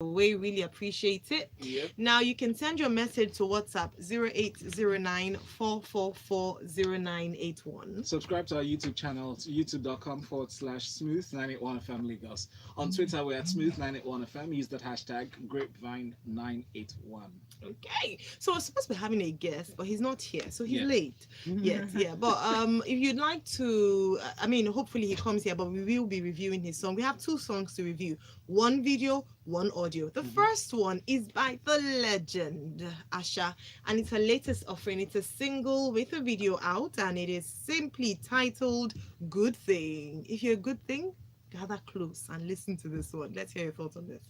We really appreciate it. Yep. Now you can send your message to WhatsApp 0809 Subscribe to our YouTube channel, youtube.com/smooth981FM Lagos. On Twitter, we're at smooth981FM. Use that hashtag grapevine981. Okay, so we're supposed to be having a guest, but he's not here, so he's Yeah. late. Yes, yeah. But if you'd like to, I mean, hopefully he comes here. But we will be reviewing his song. We have 2 songs to review: one video, one audio. The first one is by the legend Asha, and it's her latest offering. It's a single with a video out, and it is simply titled "Good Thing." If you're a good thing, gather close and listen to this one. Let's hear your thoughts on this.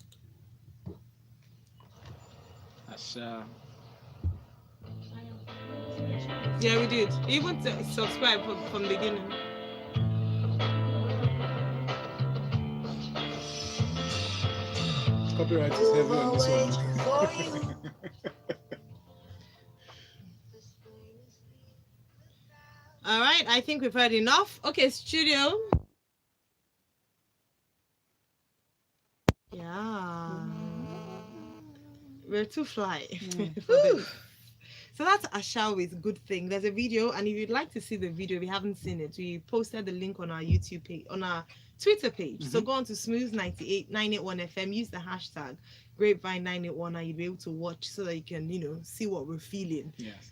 Asha. Yeah, we did. Even to subscribe from the beginning. Copyright is heavy on this one. All right, I think we've heard enough. Okay, studio. Yeah. We're too fly for this. So that's Asha with Good Thing. There's a video, and if you'd like to see the video, if you haven't seen it, we posted the link on our YouTube page, on our Twitter page. So go on to Smooth981FM, use the hashtag Grapevine981, and you'll be able to watch so that you can, see what we're feeling. Yes.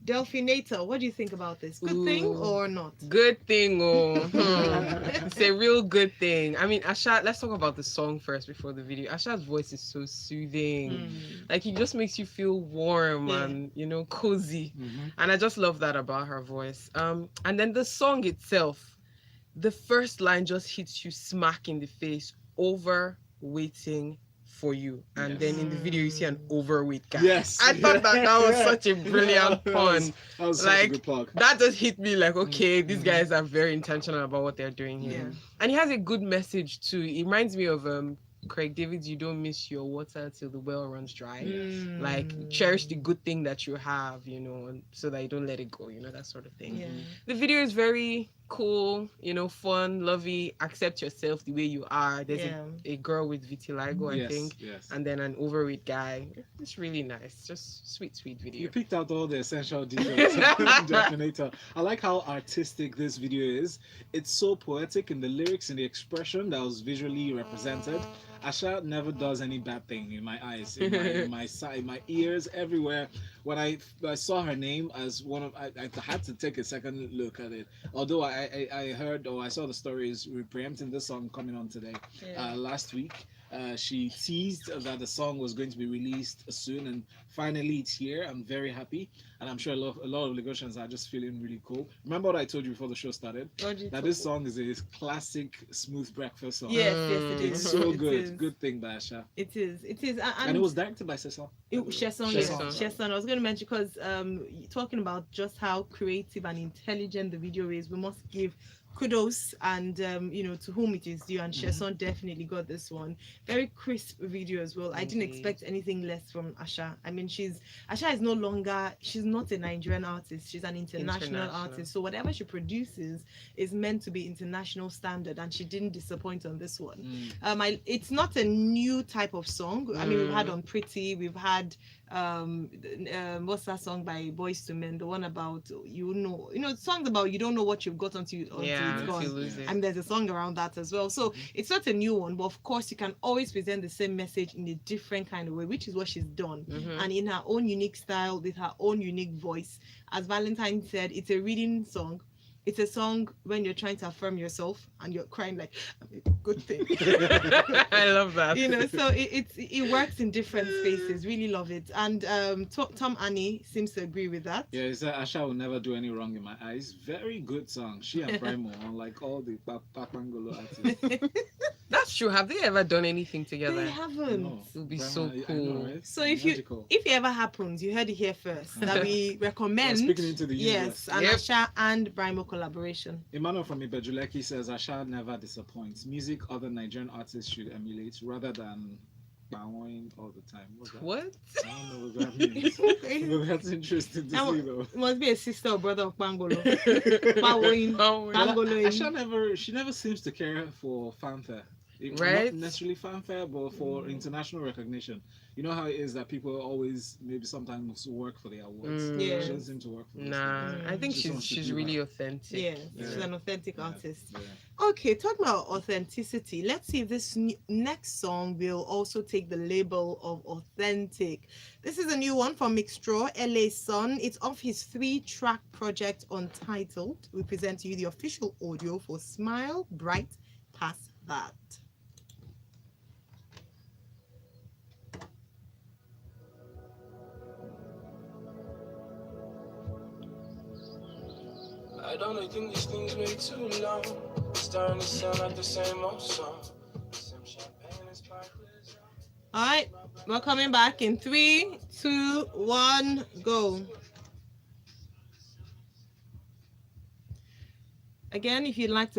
Delphinator, what do you think about this? Good thing or not? Good thing, it's a real good thing. I mean, Asha, let's talk about the song first before the video. Asha's voice is so soothing. Like, it just makes you feel warm and, cozy. And I just love that about her voice. And then the song itself, the first line just hits you smack in the face: over waiting for you. And then in the video you see an overweight guy. Yes. I thought that was such a brilliant pun. That was such a good plug. That just hit me like, okay, these guys are very intentional about what they're doing here. Yeah. And he has a good message too. It reminds me of Craig David's "You don't miss your water till the well runs dry." Like, cherish the good thing that you have, so that you don't let it go, that sort of thing. Yeah. The video is very cool, fun, lovey. Accept yourself the way you are. There's a girl with vitiligo, I think, and then an overweight guy. It's really nice. Just sweet video. You picked out all the essential details. Definator. I like how artistic this video is. It's so poetic in the lyrics and the expression that was visually represented. Asha never does any bad thing in my eyes, in my side, in my ears, everywhere. When I saw her name as one of, I had to take a second look at it. Although I heard, or I saw the stories preempting this song coming on today, last week. She teased that the song was going to be released soon, and finally it's here. I'm very happy, and I'm sure a lot of Lagosians are just feeling really cool. Remember what I told you before the show started? That this song is a classic smooth breakfast song. Yes, it is. It's so It good. is. Good thing by Asha. It is. And it was directed by Cecil. Sheson. I was going to mention, because talking about just how creative and intelligent the video is, we must give kudos and to whom it is due, and Sheson definitely got this one. Very crisp video as well. I didn't expect anything less from Asha. I mean, Asha is no longer, she's not a Nigerian artist, she's an international artist, so whatever she produces is meant to be international standard, and she didn't disappoint on this one. It's not a new type of song. I mean, we've had On Pretty, we've had what's that song by Boyz II Men, the one about songs about you don't know what you've got until it's gone. And there's a song around that as well. So it's not a new one, but of course you can always present the same message in a different kind of way, which is what she's done, and in her own unique style with her own unique voice. As Valentine said, it's a reading song. It's a song when you're trying to affirm yourself and you're crying like, good thing. I love that. So it works in different spaces. Really love it. And Tom Annie seems to agree with that. Yeah, he said Asha will never do any wrong in my eyes. Very good song. She and Primo, unlike all the Papangolo artists. That's true. Have they ever done anything together? They haven't. No. It would be Primo, so I cool. know, right? So if it ever happens, you heard it here first, that we recommend speaking into the universe. an Asha and Brimo collaboration. Emmanuel from Ibejuleki says Asha never disappoints. Music other Nigerian artists should emulate rather than bowing all the time. What's that? What? I don't know what that means. But that's interesting to see though. It must be a sister or brother of Pangolo. Pangolo. Asha she never seems to care for fanfare. Right? Not necessarily fanfare, but for international recognition. You know how it is that people always maybe sometimes work for the awards. Yeah. She doesn't seem to work for this Nah, thing. I think Just wants to she's do really her. authentic. Yes, Yeah. she's an authentic Yeah, artist. yeah. Okay, talking about authenticity, let's see if this next song will also take the label of authentic. This is a new one from Mixtraw, LA Sun. It's off his 3-track project Untitled. We present to you the official audio for Smile Bright Past That. I don't think these things way too long. It's starting to sound like the same old song. Some champagne and sparklers. All right, we're coming back in 3, 2, 1, go. Again, if you'd like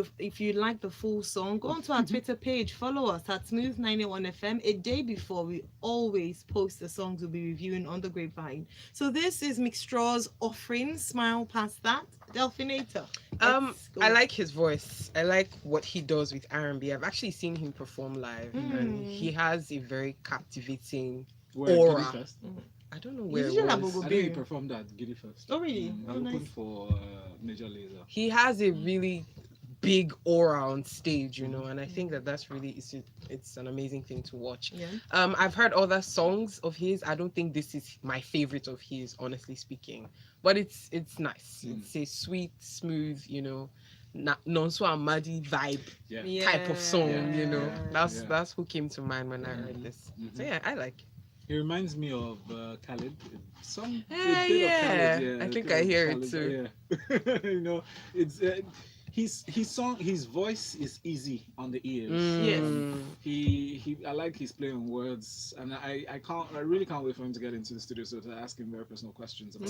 the full song, go onto our Twitter page, follow us at Smooth981FM. A day before, we always post the songs we'll be reviewing on the Grapevine. So this is Mixtraw's offering, Smile Past That. Delphinator. Let's go. I like his voice. I like what he does with R&B. I've actually seen him perform live, and he has a very captivating Where aura. Giddy Fest? I don't know where You it should have was. Bogo I think he Berry. performed at Giddy Fest. Oh, really? I Oh, opened nice. for Major Lazer. He has a really big aura on stage, you know, and I think that's really it's an amazing thing to watch. Yeah. I've heard other songs of his. I don't think this is my favorite of his, honestly speaking, but it's nice. It's a sweet, smooth, you know, non so amadi vibe Yeah. type of song, you know. Yeah. That's who came to mind when I heard this. So yeah, I like it. He reminds me of Khalid. A bit Yeah, of Khalid, I think bit I of hear it Khalid, too. Yeah. You know, it's his voice is easy on the ears. Mm. He I like his play on words, and I really can't wait for him to get into the studio so to ask him very personal questions about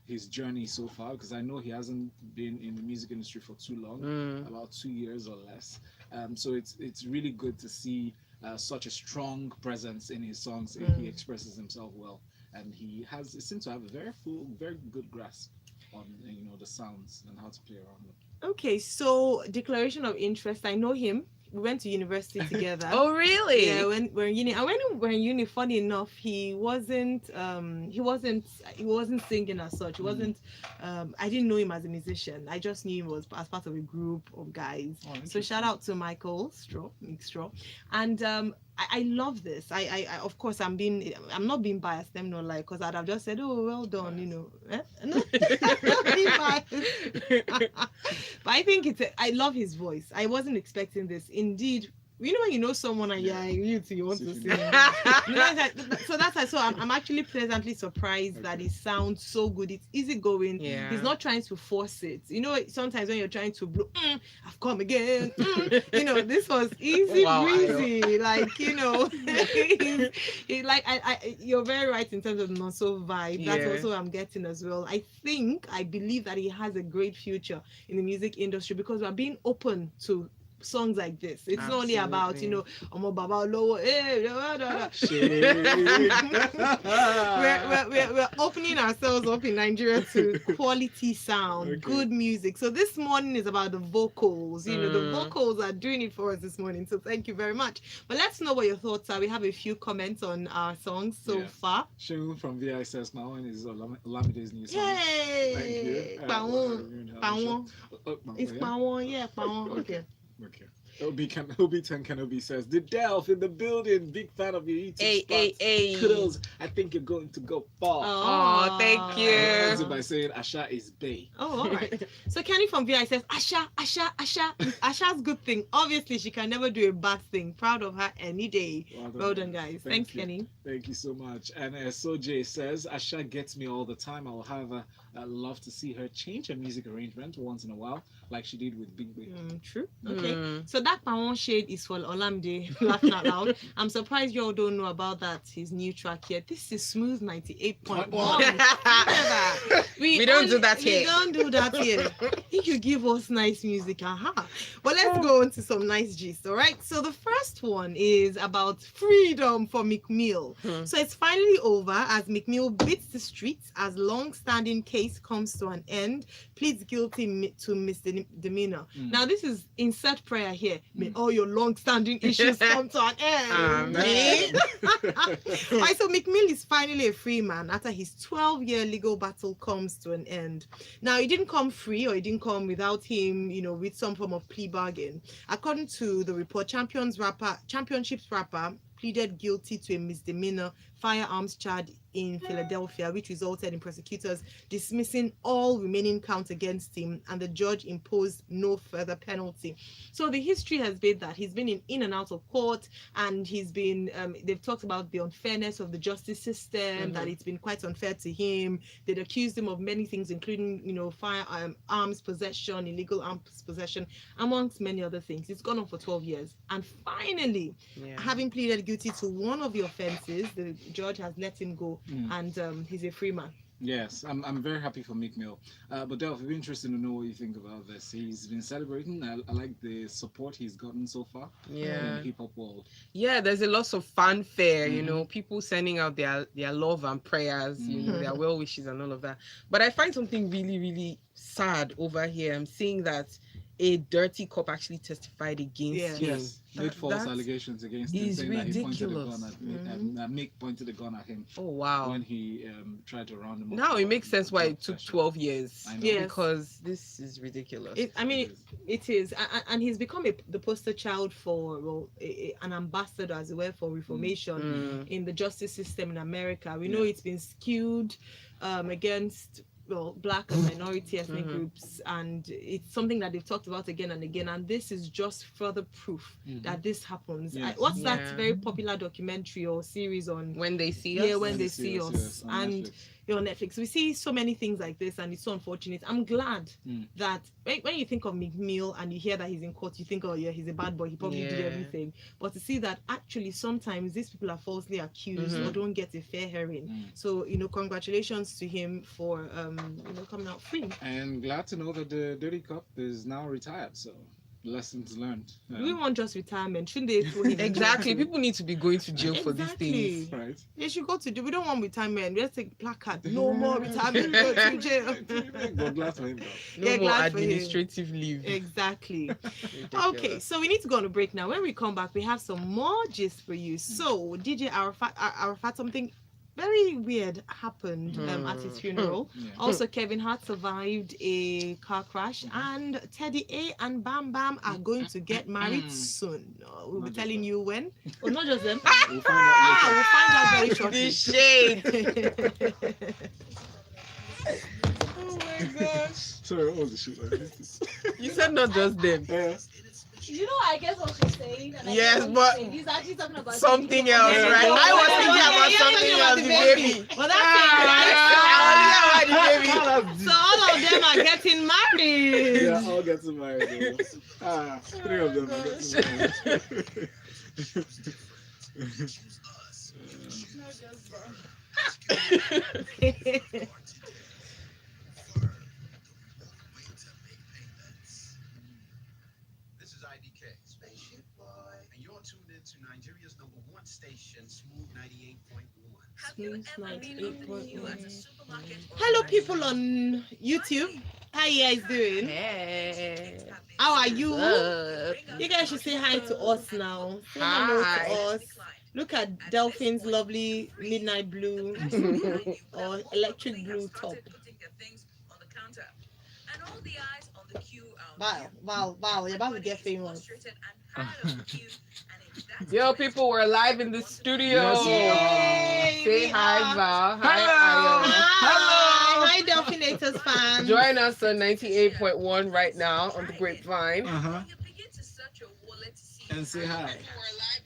his journey so far, because I know he hasn't been in the music industry for too long, about 2 years or less. So it's really good to see such a strong presence in his songs. He expresses himself well, and he seems to have a very good grasp on the sounds and how to play around them. Okay, so declaration of interest. I know him. We went to university together. Oh really? Yeah, when we're in uni. And when we were in uni, funny enough, he wasn't singing as such. He wasn't. I didn't know him as a musician. I just knew him as part of a group of guys. Oh, So shout out to Michael Straw, and I love this. I of course I'm not being biased. Them not like, because I'd have just said, oh, well done, you know. No, I'm not being biased. But I think I love his voice. I wasn't expecting this. Indeed, you know when you know someone and you want to sing. So that's why. So I'm actually pleasantly surprised that it sounds so good. It's easygoing. Yeah. He's not trying to force it. You know, sometimes when you're trying to blow, I've come again. You know, this was easy breezy. Like, you know, you're very right in terms of the non-so vibe. That's also what I'm getting as well. I believe that he has a great future in the music industry because we're being open to songs like this. It's not only about, you know, Omo Baba Lowo, we're opening ourselves up in Nigeria to quality sound, good music. So this morning is about the vocals. You know, the vocals are doing it for us this morning. So thank you very much. But let's know what your thoughts are. We have a few comments on our songs so far. Shun from VI says my one is Olamide's new song. Yay! Thank you. Pawon. It's Pawon, yeah, Pawon. Okay. Okay. Obi10 Kenobi says, The Delph in the building. Big fan of your eating spots. Kudos. I think you're going to go far. Oh, thank you. Ends it by saying Asha is Bay. Oh, all right. So Kenny from VI says, Asha. Asha's good thing. Obviously, she can never do a bad thing. Proud of her any day. Well done, guys. Thanks, Kenny. Thank you so much. And Sojay says, Asha gets me all the time. I'll have love to see her change her music arrangement once in a while, like she did with Big Bay. True. Okay. So that Pawon shade is for Olamide. Laughing out loud. I'm surprised you all don't know about that. His new track here. This is Smooth 98.1. We don't do that here. We don't do that here. If you give us nice music, But let's go on to some nice gist. All right. So the first one is about freedom for McMill. So it's finally over as McMill beats the streets as long-standing case comes to an end, pleads guilty to misdemeanor. Now this is insert prayer here. year. May all your long-standing issues come to an end. Amen. Alright, so McMill is finally a free man after his 12-year legal battle comes to an end. Now, it didn't come free, or it didn't come without him, with some form of plea bargain. According to the report, Championships rapper pleaded guilty to a misdemeanor firearms charge in Philadelphia, which resulted in prosecutors dismissing all remaining counts against him, and the judge imposed no further penalty. So the history has been that he's been in and out of court, and he's been they've talked about the unfairness of the justice system, that it's been quite unfair to him. They'd accused him of many things, including firearms possession, illegal arms possession, amongst many other things. It's gone on for 12 years, and finally, having pleaded guilty to one of the offenses, the judge has let him go, and he's a free man. Yes, I'm very happy for Meek Mill. But Delph, it'd be interesting to know what you think about this. He's been celebrating. I like the support he's gotten so far in the hip hop world. Yeah, there's a lot of fanfare, people sending out their love and prayers, their well wishes and all of that. But I find something really, really sad over here. I'm seeing that a dirty cop actually testified against him. Yes, made false allegations against him, saying that he pointed a gun at Mick pointed a gun at him. Oh wow! When he tried to round him up. Now it makes sense why it took 12 years. Yes. Because this is ridiculous. It is, and he's become the poster child for an ambassador, as it were, for reformation in the justice system in America. We know it's been skewed against Black and minority ethnic groups, and it's something that they've talked about again and again, and this is just further proof that this happens. What's that very popular documentary or series on When They See Us? When They See Us, and on Netflix. We see so many things like this, and it's so unfortunate. I'm glad that when you think of McMill and you hear that he's in court, you think, oh yeah, he's a bad boy, he probably did everything. But to see that actually sometimes these people are falsely accused or don't get a fair hearing. So congratulations to him for coming out free. And glad to know that the dirty cop is now retired. So lessons learned. We want just retirement, shouldn't they? Throw him Exactly. People need to be going to jail for these things. Right. They should go to jail. We don't want retirement. Let's take placard. No more retirement. Go to jail. But glad for him though. No more administrative leave. Exactly. Okay, so we need to go on a break now. When we come back, we have some more gist for you. So DJ Arafat, something very weird happened at his funeral. Also, Kevin Hart survived a car crash, and Teddy A and Bam Bam are going to get married soon. We'll be telling you when. Or not just them. We'll find out later. We'll find out very shortly. The shade. Oh my gosh. Sorry, what was the shit? You said not just them. Yeah. I guess what she's saying. And Yes, but he's actually talking about something else, right? I was thinking about something else, the baby. But that's the baby. so all of them are getting married. Yeah, all getting married. Three of them are getting married. Nigeria's #1 station, Smooth 98.1. Smooth 98.1. Hello, people on YouTube. How you guys doing? Hey. How are you? You guys should say hi to us now. Say hello to us. Look at Delphine's lovely midnight blue or electric blue top. Wow, you're about to get famous. Yo, people, we're live in the studio. Yay, Say hi, Val. Hi, Hello. Hi, Delphinators fans. Join us on 98.1 right now on the Grapevine. And say hi.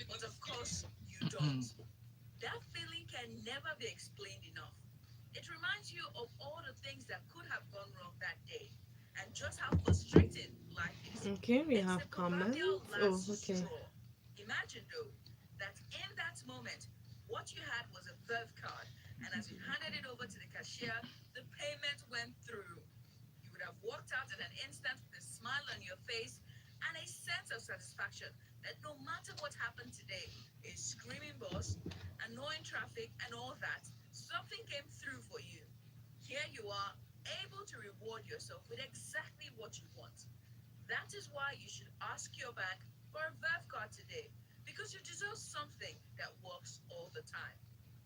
But of course, you don't. That feeling can never be explained enough. It reminds you of all the things that could have gone wrong that day, and just how frustrating life is. Okay, we have comments. Oh, okay. Imagine though that in that moment, what you had was a birth card, and as you handed it over to the cashier, the payment went through. You would have walked out in an instant with a smile on your face and a sense of satisfaction that no matter what happened today, a screaming boss, annoying traffic, and all that, something came through for you. Here you are, able to reward yourself with exactly what you want. That is why you should ask your bank for a Verve card today because you deserve something that works all the time.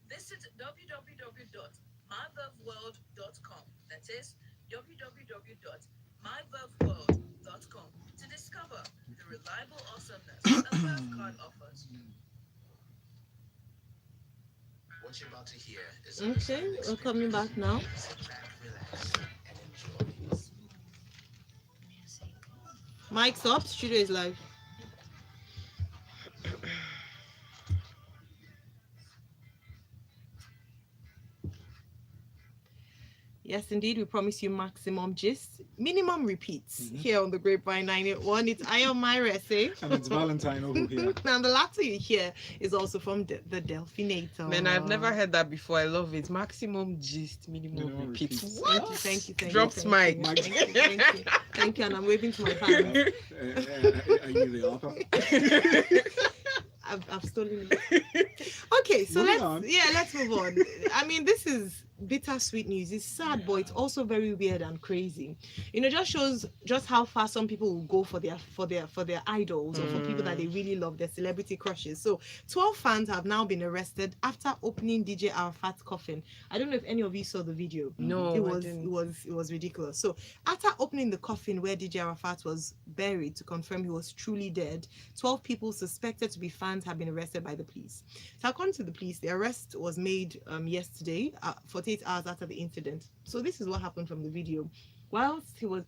Visit www.myverveworld.com. That is www.myverveworld.com to discover the reliable awesomeness a Verve card offers. What you're about to hear is Okay, we're coming back now. Sit back, relax, and enjoy this music. Mike's up. Studio is live. Yes, indeed. We promise you maximum gist, minimum repeats here on the Grapevine 981. It's I am Myra Essay. And it's Valentine over here. And the latter you hear is also from the Delphinator. Man, I've never heard that before. I love it. Maximum gist, minimum Minimum repeats. repeats. What? Thank you. Drops mic. you. Thank you. Thank you. And I'm waving to my fans. Are you the author? I've stolen it. Okay, so let's move on. I mean, this is bittersweet news. It's sad, but it's also very weird and crazy. You know, just shows just how far some people will go for their idols or for people that they really love, their celebrity crushes. So 12 fans have now been arrested after opening DJ Arafat's coffin. I don't know if any of you saw the video. No, it I was didn't. it was ridiculous. So after opening the coffin where DJ Arafat was buried to confirm he was truly dead, 12 people suspected to be fans have been arrested by the police. So according to the police, the arrest was made yesterday, 48 hours after the incident. So this is what happened from the video.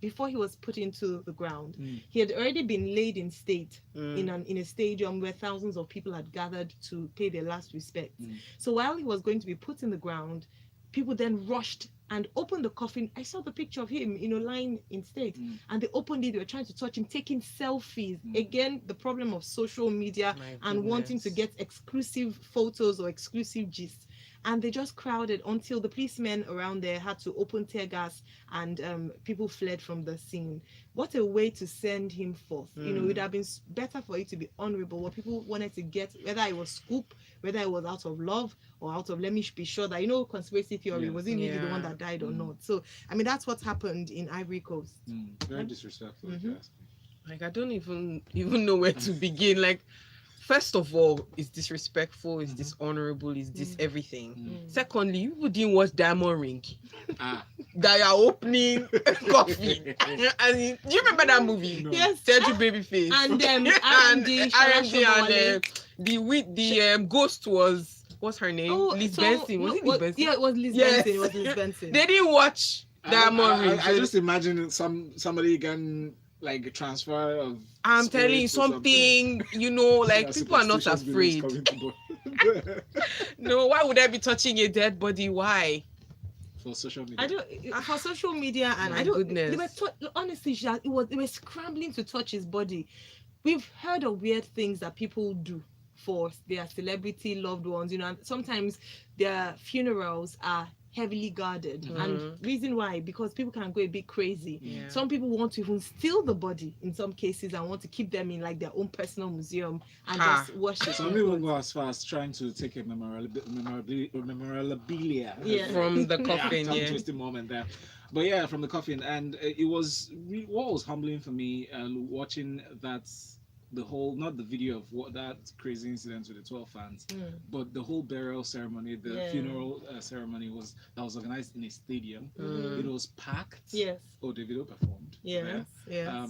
Before he was put into the ground, he had already been laid in state in a stadium where thousands of people had gathered to pay their last respects. So while he was going to be put in the ground, people then rushed and opened the coffin. I saw the picture of him, lying in state, and they opened it. They were trying to touch him, taking selfies. Again, the problem of social media and wanting to get exclusive photos or exclusive gist. And they just crowded until the policemen around there had to open tear gas, and people fled from the scene. What a way to send him forth. It would have been better for it to be honorable. What people wanted to get, whether it was scoop, whether it was out of love or out of, let me be sure that, conspiracy theory, was he really the one that died or not? So, I mean, that's what happened in Ivory Coast. Very disrespectful. If you ask me. Like, I don't even know where to begin. Like, first of all, it's disrespectful, it's dishonorable, it's this everything. Secondly, you didn't watch Diamond Ring. That are opening coffee. And do you remember that movie? No. Yes. Sergio Babyface. And R&D and the ghost was, what's her name? Liz Benson. Was it Liz Benson? Yeah, it was Liz Yes. Benson. It was Liz Benson. They didn't watch Diamond Ring. I just imagine somebody getting like a transfer of. I'm telling you spirits or something, like people are not superstitious beliefs afraid. coming to board. No, why would I be touching a dead body? Why? For social media. I don't for social media, and My I don't. goodness. They were honestly, they were scrambling to touch his body. We've heard of weird things that people do for their celebrity loved ones, and sometimes their funerals are heavily guarded, and reason why, because people can go a bit crazy. Some people want to even steal the body in some cases and want to keep them in like their own personal museum and just worship. Some people go as far as trying to take a memorabilia From the coffin, tongue twisting moment there. But yeah, from the coffin, and it was what was humbling for me watching that. The whole, not the video of what that crazy incident with the 12 fans, but the whole burial ceremony, the funeral ceremony was organized in a stadium. It was packed. Yes. Oh, Davido performed. Yes. Yes.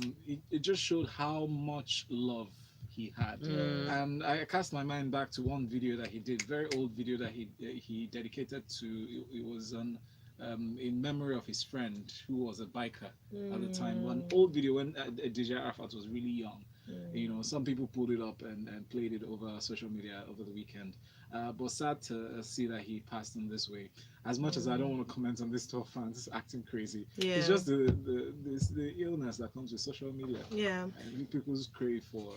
It just showed how much love he had, and I cast my mind back to one video that he did, very old video that he dedicated to. It was on. In memory of his friend who was a biker at the time. One old video when DJ Arafat was really young. Some people pulled it up and played it over social media over the weekend. But sad to see that he passed in this way. As much as I don't want to comment on this 12 fans acting crazy, it's just the illness that comes with social media. Yeah. And people's crave for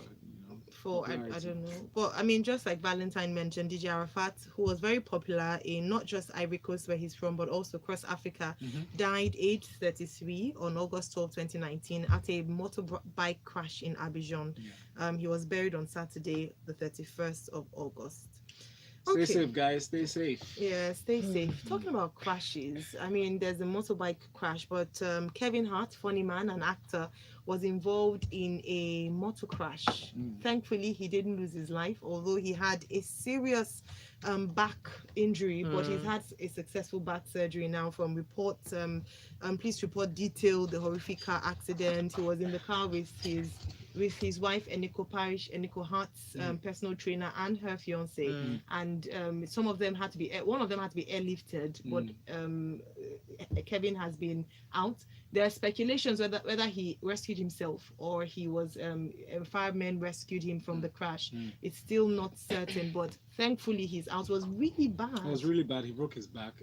I don't know, but I mean, just like Valentine mentioned, DJ Arafat, who was very popular in not just Ivory Coast where he's from, but also across Africa, died aged 33 on August 12, 2019 at a motorbike crash in Abidjan. He was buried on Saturday, the 31st of August. Stay Okay. safe, guys. Stay safe. Yeah, stay safe. Talking about crashes, I mean, there's a motorbike crash, but Kevin Hart, funny man and actor, was involved in a motor crash. Thankfully, he didn't lose his life, although he had a serious back injury, but he's had a successful back surgery now. From reports, police report detailed the horrific car accident. He was in the car with his wife Eniko Hart's personal trainer and her fiance, and one of them had to be airlifted, but Kevin has been out. There are speculations whether he rescued himself or he was firemen rescued him from the crash. It's still not certain, but thankfully he's out. It was really bad. It was really bad. He broke his back.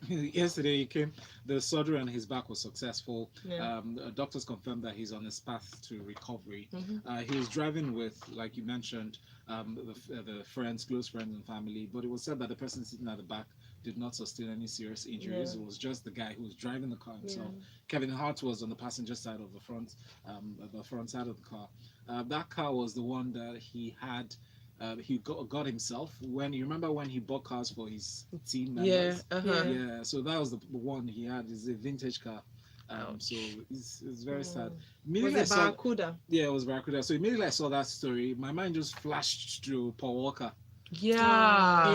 Yesterday he came. The surgery on his back was successful. Yeah. Doctors confirmed that he's on his path to recovery. He was driving with, like you mentioned, the friends, close friends and family. But it was said that the person sitting at the back did not sustain any serious injuries. Yeah. It was just the guy who was driving the car himself. Yeah. Kevin Hart was on the passenger side of the front side of the car. That car was the one that he had. He got himself when you remember when he bought cars for his team members. Yeah. So that was the one he had. It's a vintage car. So it's very sad. Was it Barracuda? Yeah, it was Barracuda. So immediately I saw that story, my mind just flashed to Paul Walker. Yeah,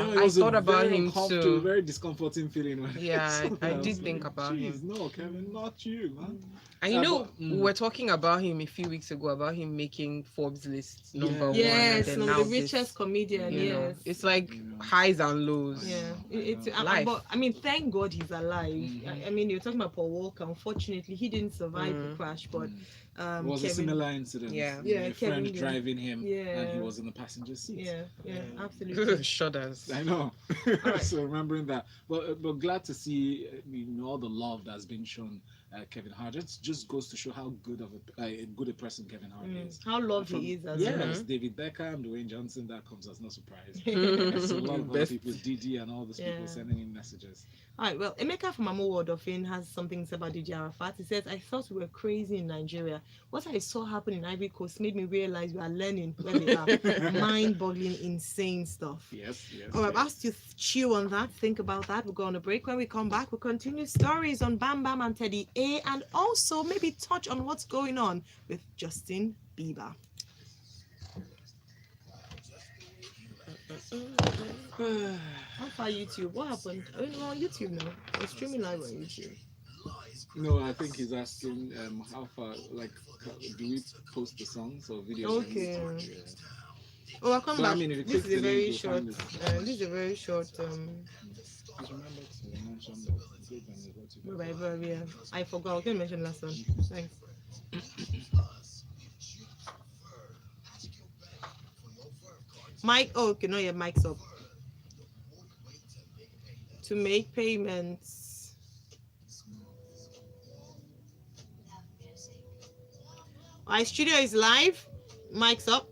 it I was a thought about very him uncomfortable, too. very discomforting feeling. When I did was think like, about "Jeez, him. No, Kevin, not you, man. And you know, but, we were talking about him a few weeks ago about him making Forbes list number one. Yes, and no, then the now richest this, comedian. you know, Yes. it's like You know. highs and lows. Yeah, Life. but I mean, thank God he's alive. I mean, you're talking about Paul Walker. Unfortunately, he didn't survive the crash, but It was a Kevin, similar incident. Yeah. You know, Yeah, a friend Kevin, driving him, and he Yeah. was in the passenger seat. yeah, absolutely. Shudders. I know. Right. So remembering that, but glad to see all the love that's been shown Kevin Hart. It just goes to show how good of a person Kevin Hart is. How loved From- he is as yes, well. David Beckham, Dwayne Johnson, that comes as no surprise. Mhm. So a lot of other Best. people, Didi and all those Yeah. people sending in messages. All right, well, Emeka from Amo Wardofin has something to say about DJ Arafat. He says, I thought we were crazy in Nigeria. What I saw happen in Ivory Coast made me realize we are learning where they are. Mind-boggling, insane stuff. Yes. All right, I've asked you to chew on that, think about that. We'll go on a break. When we come back, we'll continue stories on Bam Bam and Teddy A, and also maybe touch on what's going on with Justin Bieber. How far YouTube? What happened? Are we on YouTube now? We're streaming live on YouTube. No, I think he's asking how far, like, do we post the songs or videos? Okay. Yeah. Oh, I'll come So, I back. mean, if you This click is a the very link, you'll short. find it. This is a very short. Just remember to mention that Grapevine is what you do. Revival. Yeah, I forgot. I was gonna mention last one. Thanks. Mike. Oh, okay. No, yeah, mic's up. To make payments. Our studio is live. Mic's up.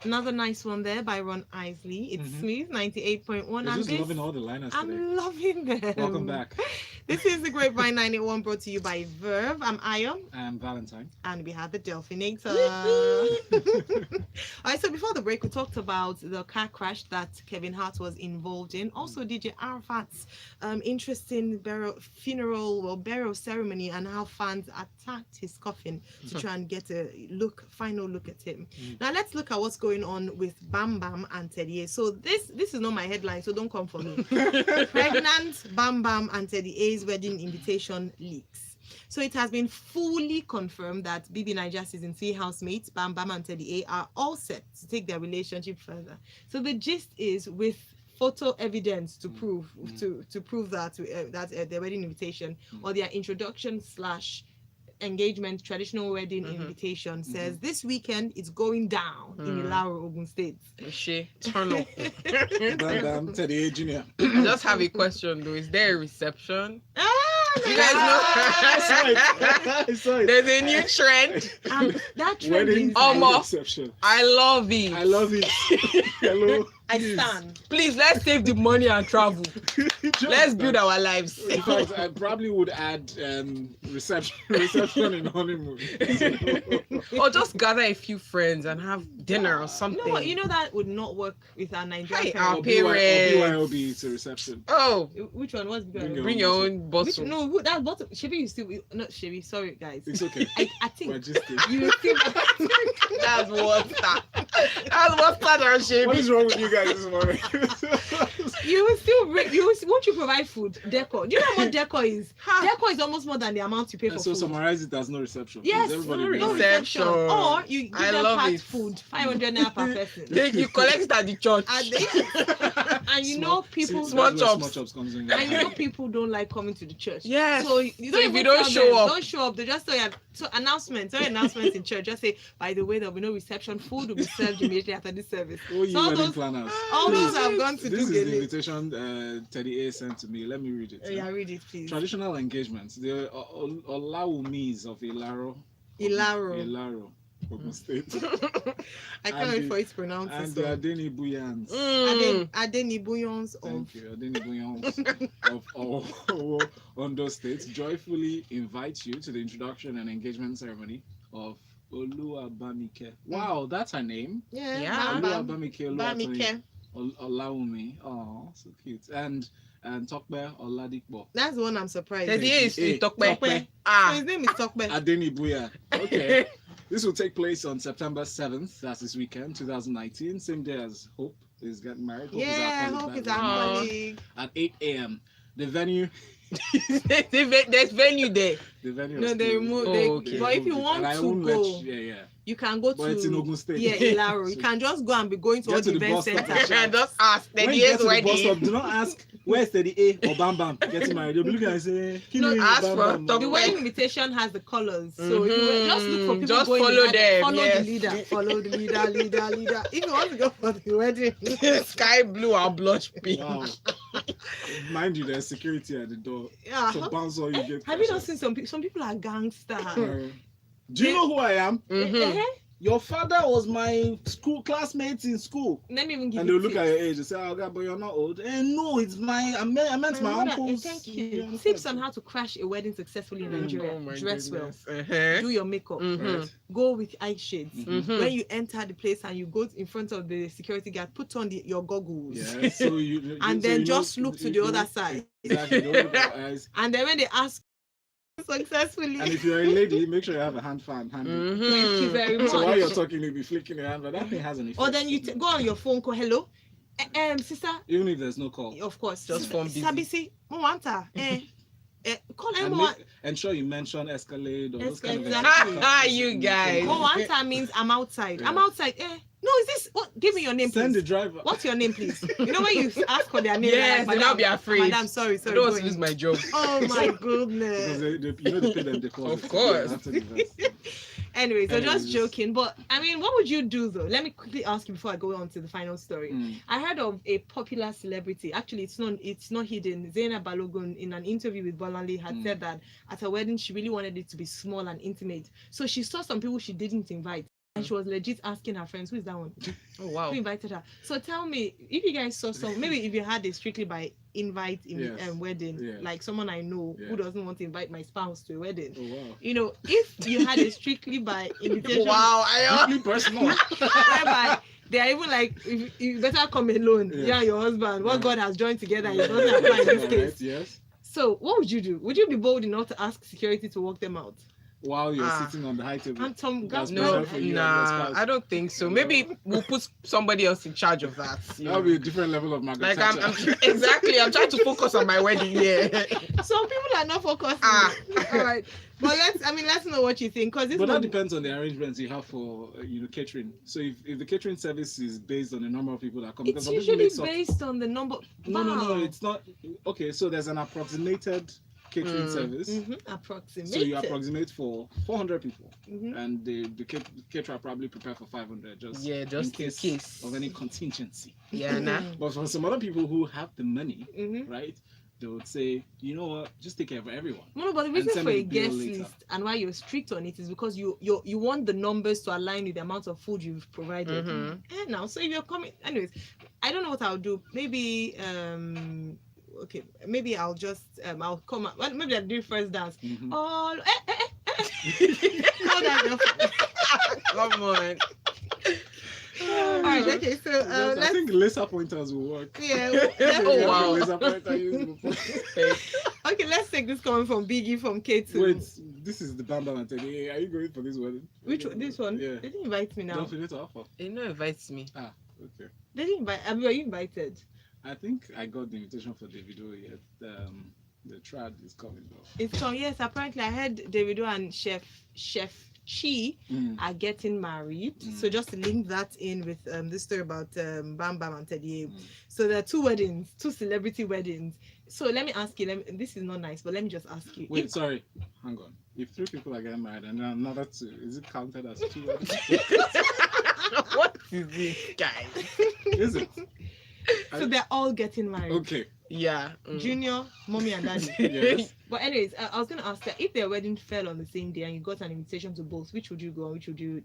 Another nice one there by Ron Isley. It's smooth, 98.1. You're And just this, loving all the liners today. I'm loving them. Welcome back. This is the Grapevine 91 brought to you by Verve. I'm Ayo, I'm Valentine. and we have the Delphinator. All right, so before the break, we talked about the car crash that Kevin Hart was involved in. Also, DJ Arafat's interesting burial ceremony and how fans attacked his coffin to try and get a final look at him. Now, let's look at what's going on with Bam Bam and Teddy A. So this is not my headline, so don't come for me. Pregnant Bam Bam and Teddy A's wedding invitation leaks. So it has been fully confirmed that BB Niger Season 3 housemates Bam Bam and Teddy A are all set to take their relationship further. So the gist is, with photo evidence to prove that their wedding invitation or their introduction / engagement traditional wedding invitation says this weekend it's going down in Ilaro, Ogun State. Turn up. Bam Bam, Teddy A Jr. I just have a question though. Is there a reception? You guys I saw it. There's a new trend. That trend Wedding is Almost. reception. I love it. I love it. Hello. I stand. Please, let's save the money and travel. Let's build our lives. In fact, I probably would add reception in honeymoon. Or just gather a few friends and have dinner or something. No, you know that would not work with our Nigerian Hey, parents. our parents. BYOB to reception. Oh, Which one was bring your own bottle. No, that bottle. Shibi, you still not Shibi. Sorry, guys. It's okay. I think We're just you will still. That's water. That's water and shaving. What is wrong with you guys this morning? You will still bring. Won't you provide food? Decor. Do you know what decor is? Decor is almost more than the amount you pay for So food. summarize it as no reception. Yes, Everybody no realize. reception. Or you give I them love packed it. food, 500 naira per person. You collect it at the church. And you know people. Small That's where chops. Small chops comes in. I know people don't like coming to the church. Yes. So you So don't if even you don't tell show them, up- don't show up. They just say so announcements in church. Just say, by the way, there'll be no reception. Food will be served immediately after this service. Oh, you So all wedding those- planners. All those have gone to This do is the gele. invitation Teddy A sent to me. Let me read it. Yeah, read it, please. Traditional engagements. The Olawumis of Ilaro. Ilaro. Ogun State. I can't wait for it to pronounce And it. the Adeni Buyans. Adeni Bouillons of Thank you. Adeni Buyans of Ondo State joyfully invite you to the introduction and engagement ceremony of Oluwabamike. Wow, that's her name. Yeah. Oluwabamike Oluwatoyin Bamike. Olawumi. Oh, so cute. And Tokbe Oladipo. That's the one I'm surprised. Teddy with. is Hey, Tokpe. Tokpe. So Ah. his name is Tokbe. Adeni Buya. Okay. This will take place on September 7th. That's this weekend, 2019. Same day as Hope is getting married. Hope Yeah, is our hope it's colleague, by the way. our colleague. At 8 a.m. The venue. There's venue there. The venue. No, is they closed. remove. Oh, okay. But if you want And I to won't go, let you- yeah. you can go But it's in to Ogun State. Ilaro. You So can just go and be going to Get all to the the event bus stop center. and Just ask. When Teddy you get is to the bus ready. stop, do not ask where's Teddy A or Bam Bam getting married. They'll be looking and say, No, ask Bam for Bam, Tokbe. The wedding invitation has the colors, so if you just look for people Just going follow behind them, Follow yes. the leader. Follow the leader. If you want to go for the wedding, Sky blue and blush pink. Wow. Mind you, there's security at the door. yeah. So bounce all you get. Have you not seen some people? Some people are gangsters. Do you know who I am? Mhm. Your father was my school classmate in school. Let me even give And you they'll look tips. at your age and say, "Oh God, but you're not old." And no, it's I meant my mother- uncle's. Thank you. understand? Tips on how to crash a wedding successfully in Nigeria. Oh my Dress goodness. well. Uh-huh. Do your makeup. Mhm. Right. Go with eye shades. Mhm. When you enter the place and you go in front of the security guard, put on your goggles. Yeah. So you And so then you just know- look to you the know- other side. Exactly. Don't look at eyes. And then when they ask successfully, And if you're a lady, make sure you have a hand fan handy. thank you Mhm. very much. So while you're talking, you'll be flicking your hand, but that thing has an effect. Or then you go on your phone, call hello, sister. Even if there's no call. Of course, Just sister, phone busy. Sabisi, Mwanta, call And Mo. ensure you mention Escalade or those kind of Exactly. Ah, you guys. Mwanta means I'm outside. I'm Yeah. outside. No, is this what? Give me your name, Send the please. driver. What's your name, please? You know when you ask for their name, Yes, like, they'll not be afraid. Madam, sorry. I don't want to go lose in. my job. Oh my Because goodness. they pay them deposit. Of course. After the event. Anyway, so just Anyways. joking. But I mean, what would you do though? Let me quickly ask you before I go on to the final story. I heard of a popular celebrity. Actually, it's not hidden. Zainab Balogun, in an interview with Bolanle, had said that at her wedding she really wanted it to be small and intimate. So she saw some people she didn't invite. And she was legit asking her friends, who is that one? Oh wow. Who invited her? So tell me, if you guys saw some, maybe if you had a strictly by invite Yes. wedding, Yeah. like someone I know Yeah. who doesn't want to invite my spouse to a wedding. Oh wow. You know, if you had a strictly by invitation, Wow, I Deeply personal. whereby they are even like, if you better come alone, Yes. you and your husband, what Yeah. God has joined together, it doesn't apply in this Alright, case. yes. So, what would you do? Would you be bold enough to ask security to walk them out? While you're Ah. sitting on the high table. And Tom, That's no, better for you and your nah, spouse. I don't think so. Maybe we'll put somebody else in charge of that. you That'll know. be a different level of Margaret Like I'm Thatcher. exactly. I'm trying to focus on my wedding here. some people are not focusing. Ah. All right, but let's know what you think, because this But that one, depends on the arrangements you have for catering. So if the catering service is based on the number of people that come, it's some people usually make sort- based on the number. No, Wow. it's not. Okay, so there's an approximated catering service. Approximate. So you approximate for 400 people, Mhm. and the caterer probably prepare for 500, just Just in case. of any contingency. Yeah, nah. Mhm. But for some other people who have the money, Mhm. right, they would say, you know what, just take care of everyone. No, but the And reason send for me a the bill guest later. list and why you're strict on it is because you want the numbers to align with the amount of food you've provided. Mhm. Now, so if you're coming, anyways, I don't know what I'll do. Maybe okay, maybe I'll just I'll come out. Well, maybe I'll do first dance. Mhm. All how that go? Come on. All right, okay, so I let's think laser pointers will work. yeah. Oh, wow. Laser pointer used before. Okay, let's take this comment from Biggie from K2. Wait, this is the Bam Bam and Teddy. Hey, are you going for this wedding? Which one? This one? Yeah. They didn't invite me now. Don't finish offer. He no invites me. Ah, okay. They didn't invite. I mean, were you invited? I think I got the invitation for the video yet. The trad is coming though. It's come. Yes, apparently I heard Davido and Chef Chi are getting married. So just to link that in with this story about Bam Bam and Teddy. So there are two weddings, two celebrity weddings. So let me ask you. This is not nice, but let me just ask you. Wait, sorry. Hang on. If 3 people are getting married and then another 2, is it counted as 2 weddings? What is this, guy? Is it? So they're all getting married. Okay. Yeah. Junior, mommy, and daddy. Yes. But anyways, I was gonna ask that if their wedding fell on the same day and you got an invitation to both, which would you go and which would you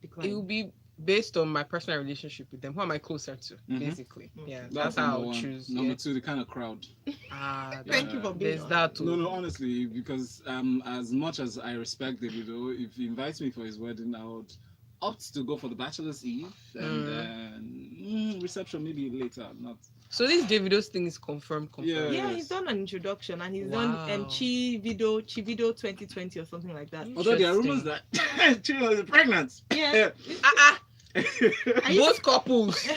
decline? It will be based on my personal relationship with them. Who am I closer to? Basically. Yeah. That's how number I'll 1. choose. Number 2, the kind of crowd. Thank you for being There's honest. that too. No, honestly, because as much as I respect Davido, if he invites me for his wedding, I would opt to go for the bachelor's eve and then reception maybe later. Not. So this Davido's thing is confirmed. Yeah. Yeah, he's done an introduction and he's Wow. done Chi Video 2020 or something like that. Although there are rumors that Chino is pregnant. Yeah. Both couples.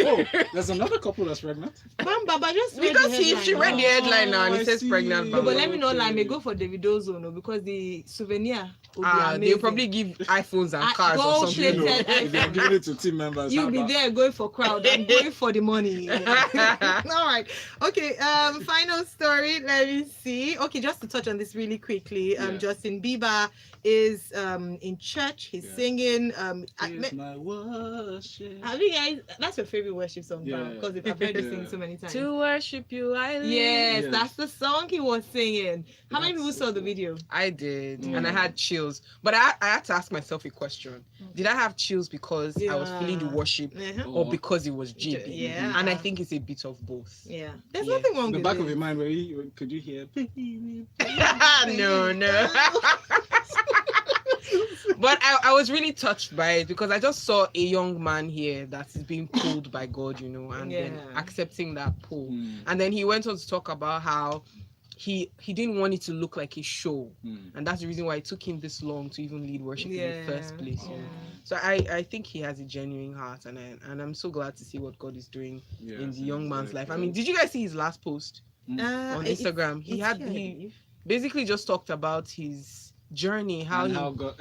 Oh, there's another couple that's pregnant. Bam Baba just read Because the she headline read now. the headline now and I it says see. pregnant. No, but Bam. let me not lie, Okay. may go for Davido's no, because the souvenir will be They'll amazing. probably give iPhones and I- cars or gold something. plated If they're giving it to team members, You'll how be about- there going for crowd and going for the money. All right. Okay. Final story. Let me see. Okay, just to touch on this really quickly. Yeah. Justin Bieber is in church. He's Yeah. singing. Here's my worship. Have you guys? That's your favorite worship song, Yeah. because I've heard you sing Yeah. so many times. To worship you, I live. Yes, Yes. that's the song he was singing. How many That's people so saw the cool. video? I did, and I Mm. had chills. But I had to ask myself a question: did I have chills because I was feeling the Yeah. worship, Uh-huh. or because it was JB? Yeah. And I think it's a bit of both. Yeah, there's Yeah. nothing wrong In the with back it. of your mind, could you hear? No. But I was really touched by it because I just saw a young man here that is being pulled by God, and then Yeah. accepting that pull. Mm, And then he went on to talk about how he didn't want it to look like a show. mm. And that's the reason why it took him this long to even lead worship in the first place. Yeah. So I think he has a genuine heart, and I'm so glad to see what God is doing Yes, in the yes, young man's very life. I cool. mean, did you guys see his last post on It's- Instagram? He it's here, I he believe. basically just talked about his journey, how And he how God,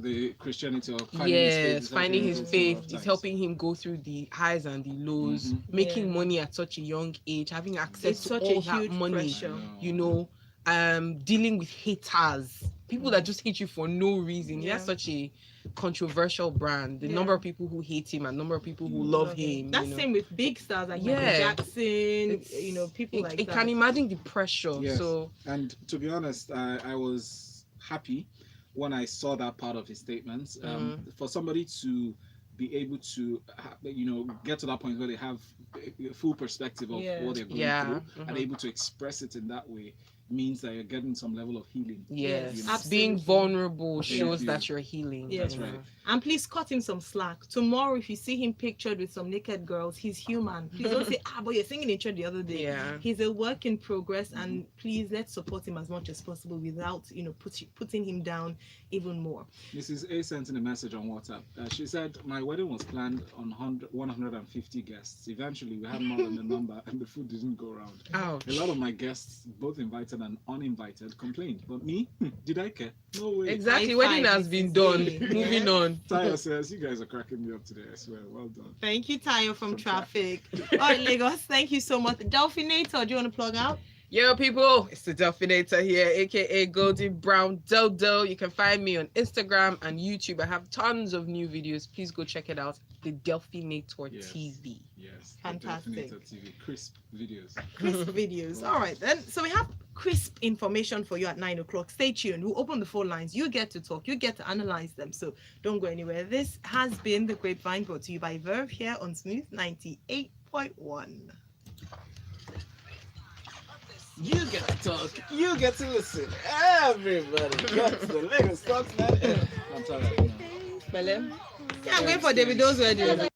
the Christianity of finding yes, finding his his faith faith is is helping helping him go through the highs and the lows, Mhm. making Yeah. money at such a young age, having access It's to such all a that huge money, pressure. dealing with haters, people that just hate you for no reason. He has Yeah. such a controversial brand. The Yeah. number of people who hate him and number of people who love him. That's same with big stars like Michael Yeah. Jackson, people like you that. can imagine the pressure. Yes. So And to be honest, I was happy when I saw that part of his statements. For somebody to be able to, get to that point where they have a full perspective of Yeah. what they're going Yeah. through and able to express it in that way means that you're getting some level of healing. yes, Yes, being absolutely. vulnerable Thank shows you. that you're healing. Yes. That's right. And please cut him some slack. Tomorrow, if you see him pictured with some naked girls, he's human. Please don't say, but you're singing in church the other day. Yeah. He's a work in progress, and please let's support him as much as possible without, putting him down even more. Mrs. A sent in a message on WhatsApp. She said, my wedding was planned on 150 guests. Eventually, we had more than the number and the food didn't go around. Ouch. A lot of my guests, both invited and uninvited, complained. But me, did I care? No way. Exactly. High Wedding five, has been Mrs. done. A. Moving on. Tyler says, you guys are cracking me up today, I swear. Well done. Thank you, Tayo from From Traffic. All right, Lagos, thank you so much. Delphinator, do you want to plug out? Yo, people, it's the Delphinator here, aka Goldie Brown Dodo. You can find me on Instagram and YouTube. I have tons of new videos. Please go check it out. The Delphinator TV. Yes. Fantastic. Delphinator TV. Crisp videos. Crisp videos. All right, then. So we have crisp information for you at 9 o'clock. Stay tuned. We'll open the phone lines. You get to talk. You get to analyze them. So don't go anywhere. This has been the Grapevine, brought to you by Verve here on Smooth 98.1. You get to talk. You get to listen. Everybody gets the latest talks, man. I'm sorry. Belem? Yeah, I'm waiting for Davido's wedding.